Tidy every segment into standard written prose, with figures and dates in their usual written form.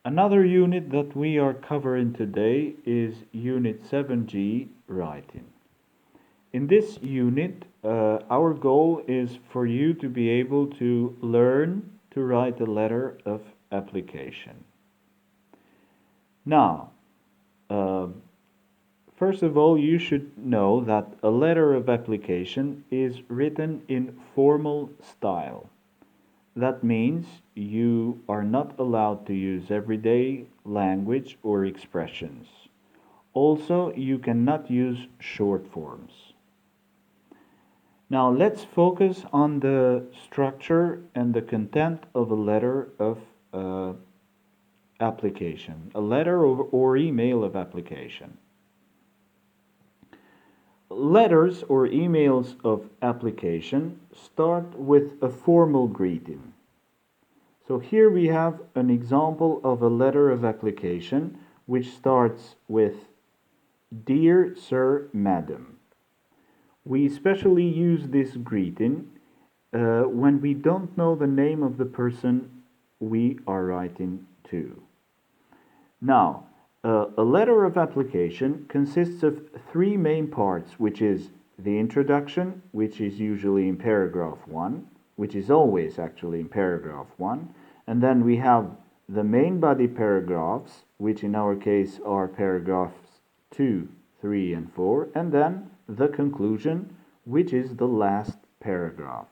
Another unit that we are covering today is Unit 7G, Writing. In this unit, our goal is for you to be able to learn to write a letter of application. Now, uh, first of all, you should know that a letter of application is written in formal style. That means you are not allowed to use everyday language or expressions. Also, you cannot use short forms. Now let's focus on the structure and the content of a letter of application, a letter or email of application. Letters or emails of application start with a formal greeting. So here we have an example of a letter of application which starts with Dear Sir, Madam. We especially use this greeting when we don't know the name of the person we are writing to. Now, a letter of application consists of three main parts, which is the introduction, which is usually in paragraph 1, which is always actually in paragraph 1, and then we have the main body paragraphs, which in our case are paragraphs 2, 3, and 4, and then the conclusion, which is the last paragraph.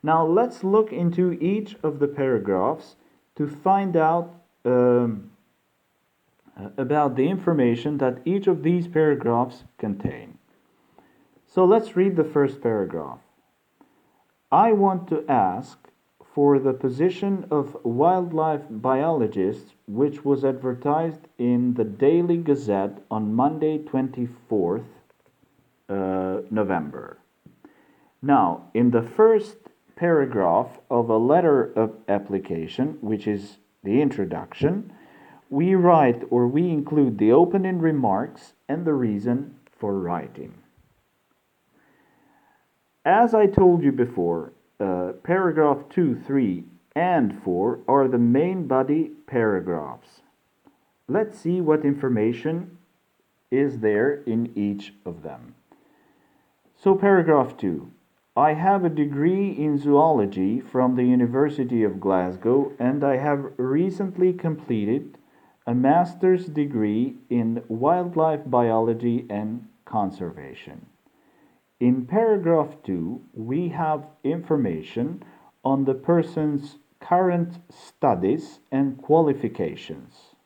Now let's look into each of the paragraphs to find out about the information that each of these paragraphs contain. So let's read the first paragraph. I want to ask for the position of wildlife biologist, which was advertised in the Daily Gazette on Monday 24th November. Now, in the first paragraph of a letter of application, which is the introduction, we write or we include the opening remarks and the reason for writing. As I told you before, paragraph 2, 3, and 4 are the main body paragraphs. Let's see what information is there in each of them. So paragraph 2. I have a degree in zoology from the University of Glasgow, and I have recently completed a master's degree in wildlife biology and conservation. In paragraph 2, we have information on the person's current studies and qualifications.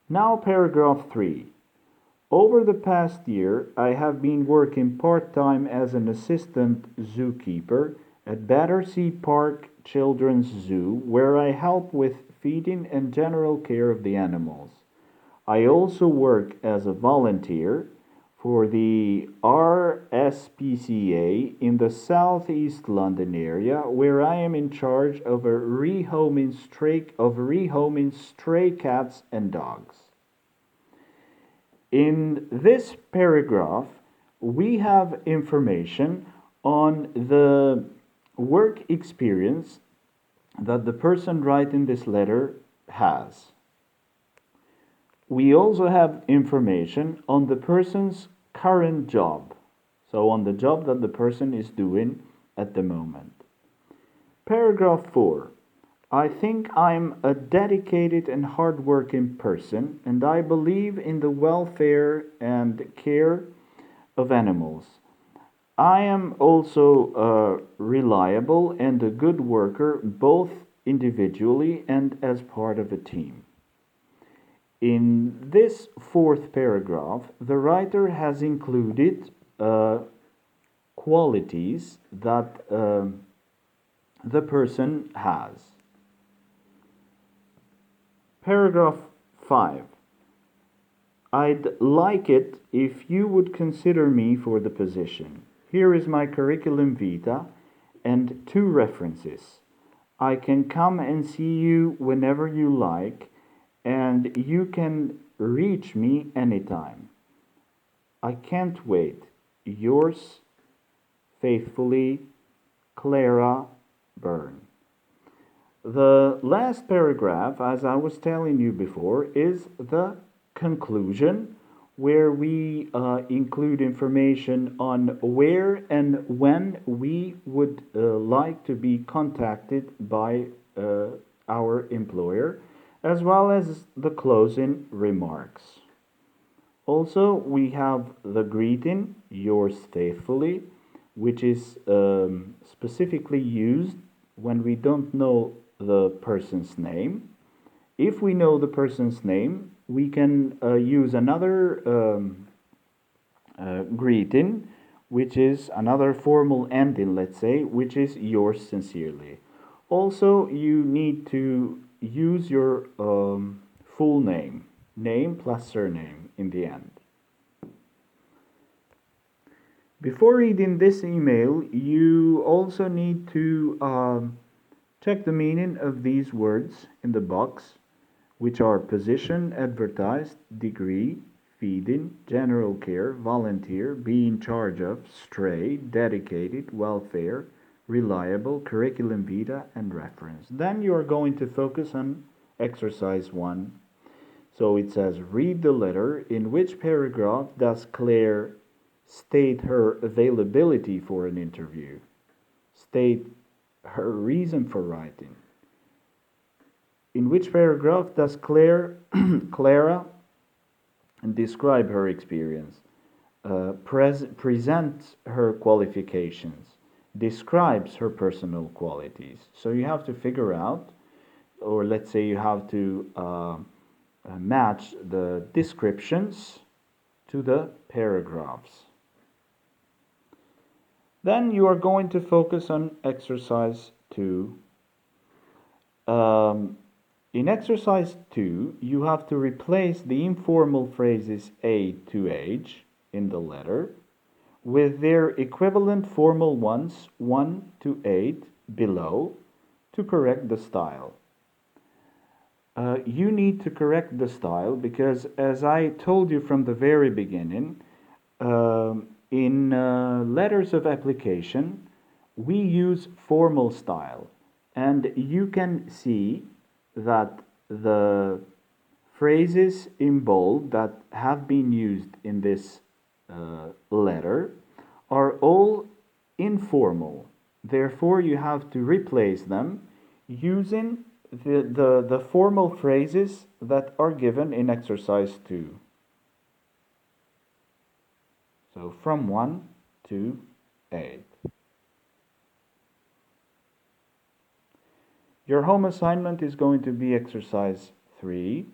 Now paragraph 3. Over the past year, I have been working part-time as an assistant zookeeper at Battersea Park Children's Zoo, where I help with feeding and general care of the animals. I also work as a volunteer for the RSPCA in the Southeast London area, where I am in charge of rehoming stray cats and dogs. In this paragraph, we have information on the work experience that the person writing this letter has. We also have information on the person's current job, so on the job that the person is doing at the moment. Paragraph 4. I think I'm a dedicated and hardworking person, and I believe in the welfare and care of animals. I am also reliable and a good worker, both individually and as part of a team. In this fourth paragraph, the writer has included qualities that the person has. Paragraph 5. I'd like it if you would consider me for the position. Here is my curriculum vitae and 2 references. I can come and see you whenever you like, and you can reach me anytime. I can't wait. Yours faithfully, Clara Byrne. The last paragraph, as I was telling you before, is the conclusion, where we include information on where and when we would like to be contacted by our employer, as well as the closing remarks. Also, we have the greeting, yours faithfully, which is specifically used when we don't know the person's name. If we know the person's name, we can use another greeting, which is another formal ending, let's say, which is yours sincerely. Also, you need to use your full name plus surname in the end. Before reading this email, you also need to check the meaning of these words in the box, which are position, advertised, degree, feeding, general care, volunteer, be in charge of, stray, dedicated, welfare, reliable, curriculum vitae, and reference. Then you are going to focus on exercise 1. So it says, read the letter. In which paragraph does Claire state her availability for an interview? State her reason for writing. In which paragraph does Clara describe her experience? Present her qualifications. Describes her personal qualities. So you have to figure out, or let's say you have to match the descriptions to the paragraphs. Then you are going to focus on exercise 2. In exercise 2, you have to replace the informal phrases A to H in the letter with their equivalent formal ones 1 to 8 below to correct the style. You need to correct the style because, as I told you from the very beginning, in letters of application, we use formal style, and you can see that the phrases in bold that have been used in this letter are all informal. Therefore, you have to replace them using the formal phrases that are given in exercise 2. So from 1 to 8. Your home assignment is going to be exercise 3,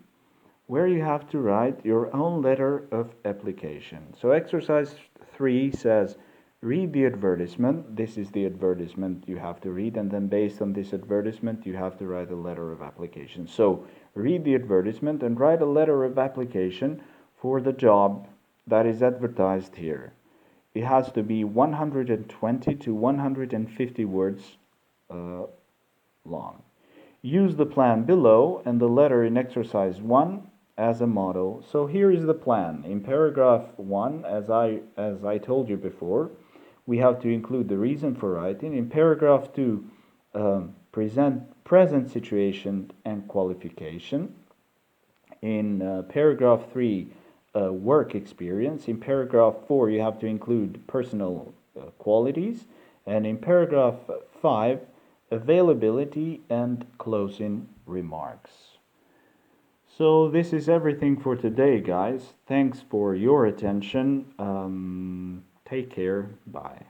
where you have to write your own letter of application. So exercise 3 says, read the advertisement. This is the advertisement you have to read, and then based on this advertisement, you have to write a letter of application. So read the advertisement and write a letter of application for the job that is advertised here. It has to be 120 to 150 words long. Use the plan below and the letter in exercise 1 as a model. So here is the plan. In paragraph 1, as I told you before, we have to include the reason for writing. In paragraph 2, present situation and qualification. In paragraph 3, work experience. In paragraph 4, you have to include personal qualities. And in paragraph 5, availability and closing remarks. So this is everything for today, guys. Thanks for your attention. Take care. Bye.